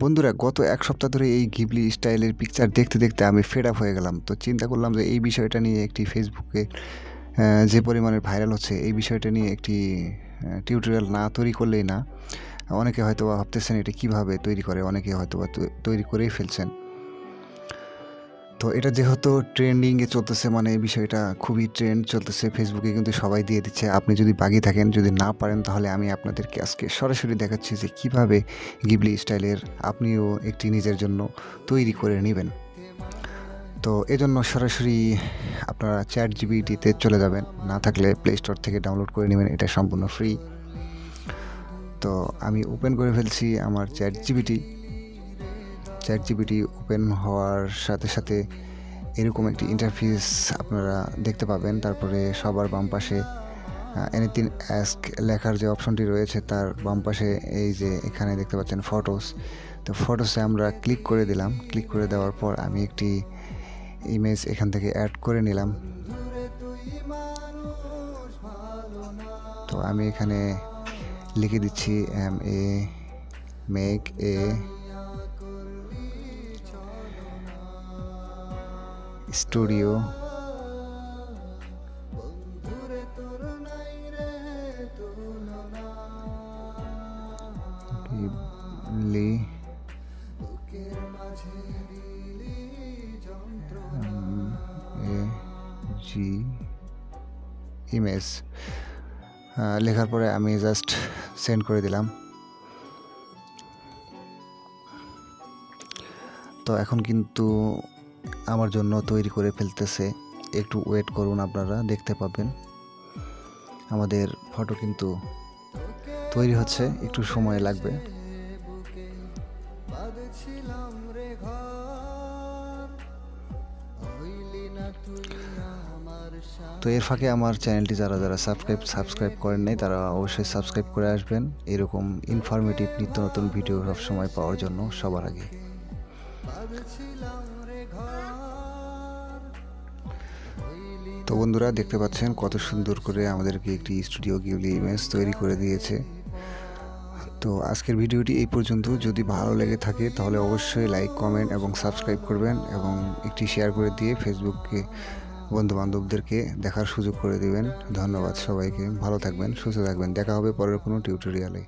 বন্ধুরা, গত এক সপ্তাহ ধরে এই ঘিবলি স্টাইলের পিকচার দেখতে দেখতে আমি ফেড আপ হয়ে গেলাম। তো চিন্তা করলাম যে এই বিষয়টা নিয়ে একটি ফেসবুকে যে পরিমাণে ভাইরাল হচ্ছে, এই বিষয়টা নিয়ে একটি টিউটোরিয়াল না তৈরি করলেই না। অনেকে হয়তো ভাবতেছেন এটা কিভাবে তৈরি করে, অনেকে হয়তো তৈরি করেই ফেলছেন। তো এটা যেহেতু ট্রেন্ডিংয়ে চলতেছে, মানে এই বিষয়টা খুবই ট্রেন্ড চলতেছে, ফেসবুকে কিন্তু সবাই দিয়ে দিচ্ছে। আপনি যদি বাকি থাকেন, যদি না পারেন, তাহলে আমি আপনাদেরকে আজকে সরাসরি দেখাচ্ছি যে কিভাবে ঘিবলি স্টাইলের আপনিও একটি নিজের জন্য তৈরি করে নেবেন। তো এজন্য সরাসরি আপনারা ChatGPT-তে চলে যাবেন, না থাকলে প্লে স্টোর থেকে ডাউনলোড করে নেবেন, এটা সম্পূর্ণ ফ্রি। তো আমি ওপেন করে ফেলছি আমার ChatGPT ওপেন হওয়ার সাথে সাথে এরকম একটি ইন্টারফেস আপনারা দেখতে পাবেন। তারপরে সবার বাম পাশে এনিথিং অ্যাস্ক লেখার যে অপশনটি রয়েছে, তার বাম পাশে এই যে এখানে দেখতে পাচ্ছেন ফটোস। তো ফটোসে আমরা ক্লিক করে দিলাম। ক্লিক করে দেওয়ার পর আমি একটি ইমেজ এখান থেকে অ্যাড করে নিলাম। তো আমি এখানে লিখে দিচ্ছি make a studio Ghibli image লেখার পরে আমি জাস্ট সেন্ড করে দিলাম। তো এখন কিন্তু আমার জন্য তৈরি করে ফেলতেছে, একটু ওয়েট করুন, আপনারা দেখতে পাবেন। আমাদের ফটো কিন্তু তৈরি হচ্ছে, একটু সময় লাগবে। তো এর ফাঁকে আমার চ্যানেলটি যারা যারা সাবস্ক্রাইব করেন নাই, তারা অবশ্যই সাবস্ক্রাইব করে আসবেন, এরকম ইনফরমেটিভ নিত্য নতুন ভিডিও সবসময় পাওয়ার জন্য সবার আগে। তো বন্ধুরা, দেখতে পাচ্ছেন কত সুন্দর করে আমাদেরকে একটি স্টুডিও ঘিবলি ইমেজ তৈরি করে দিয়েছে। তো আজকের ভিডিওটি এই পর্যন্ত। যদি ভালো লেগে থাকে তাহলে অবশ্যই লাইক, কমেন্ট এবং সাবস্ক্রাইব করবেন, এবং একটি শেয়ার করে দিয়ে ফেসবুকে বন্ধুবান্ধবদেরকে দেখার সুযোগ করে দিবেন। ধন্যবাদ সবাইকে, ভালো থাকবেন, সুস্থ থাকবেন। দেখা হবে পরের কোনো টিউটোরিয়ালে।